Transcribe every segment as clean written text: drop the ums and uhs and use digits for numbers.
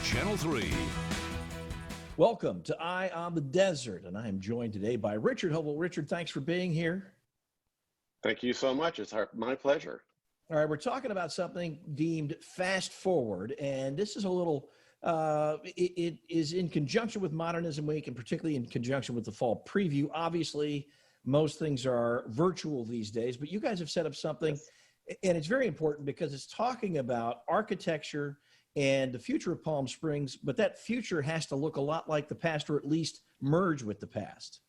Channel 3. Welcome to Eye on the Desert, and I am joined today by Richard Hubble. Richard, thanks for being here. Thank you so much. It's my pleasure. All right, we're talking about something deemed fast forward, and this is a little, it is in conjunction with Modernism Week and particularly in conjunction with the fall preview. Obviously, most things are virtual these days, but you guys have set up something, and it's very important because it's talking about architecture and the future of Palm Springs, but that future has to look a lot like the past, or at least merge with the past.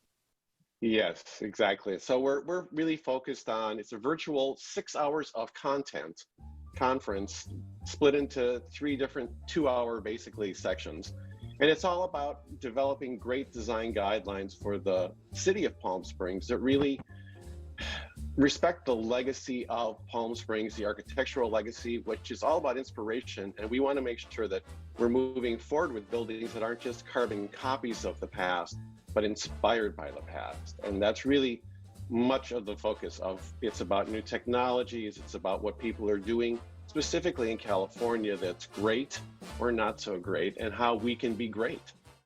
Yes, exactly. So we're really focused on, it's a virtual 6 hours of content conference split into 3 different 2-hour basically sections. And it's all about developing great design guidelines for the city of Palm Springs that really respect the legacy of Palm Springs, the architectural legacy, which is all about inspiration. And we want to make sure that we're moving forward with buildings that aren't just carbon copies of the past, but inspired by the past. And that's really much of the focus of, it's about new technologies, it's about what people are doing, specifically in California, that's great or not so great, and how we can be great.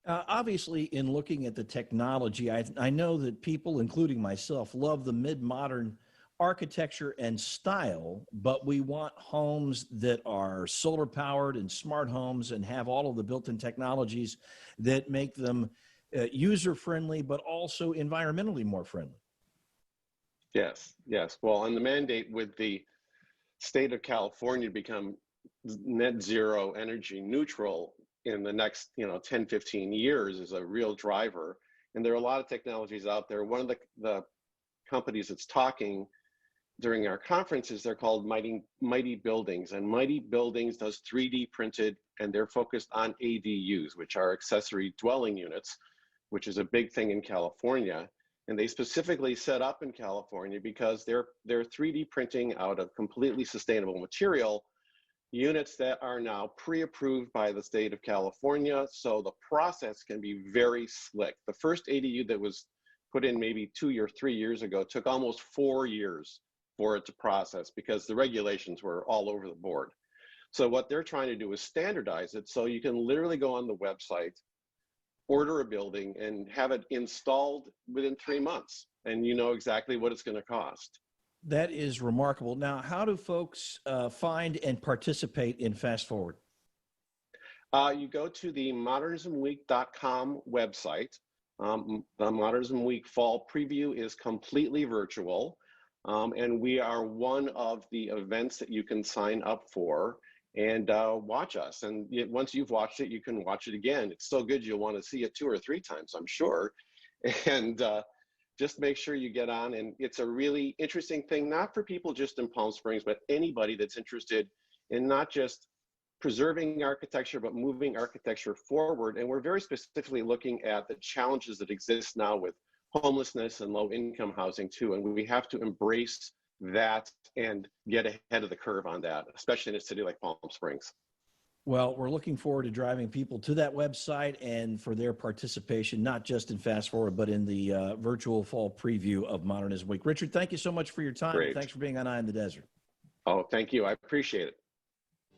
Obviously, in looking at the technology, I know that people, including myself, love the mid-modern architecture and style, but we want homes that are solar powered and smart homes and have all of the built-in technologies that make them user-friendly, but also environmentally more friendly. Yes, yes. Well, and the mandate with the state of California to become net zero energy neutral in the next 10, 15 years is a real driver. And there are a lot of technologies out there. One of the companies that's talking during our conferences, they're called Mighty Buildings. And Mighty Buildings does 3D printed, and they're focused on ADUs, which are accessory dwelling units, which is a big thing in California. And they specifically set up in California because they're 3D printing out of completely sustainable material units that are now pre-approved by the state of California. So the process can be very slick. The first ADU that was put in maybe 2 or 3 years ago took almost 4 years for it to process because the regulations were all over the board. So what they're trying to do is standardize it so you can literally go on the website, order a building, and have it installed within 3 months, and you know exactly what it's going to cost. That is remarkable. Now, how do folks find and participate in Fast Forward? You go to the modernismweek.com website. The Modernism Week Fall Preview is completely virtual, and we are one of the events that you can sign up for and watch us. And once you've watched it, you can watch it again. It's so good you'll want to see it 2 or 3 times, I'm sure. And just make sure you get on. And it's a really interesting thing, not for people just in Palm Springs, but anybody that's interested in not just preserving architecture, but moving architecture forward. And we're very specifically looking at the challenges that exist now with homelessness and low income housing too. And we have to embrace that and get ahead of the curve on that, especially in a city like Palm Springs. Well, we're looking forward to driving people to that website and for their participation, not just in Fast Forward, but in the virtual fall preview of Modernism Week. Richard, thank you so much for your time. Great. Thanks for being on Eye in the Desert. Oh, thank you. I appreciate it.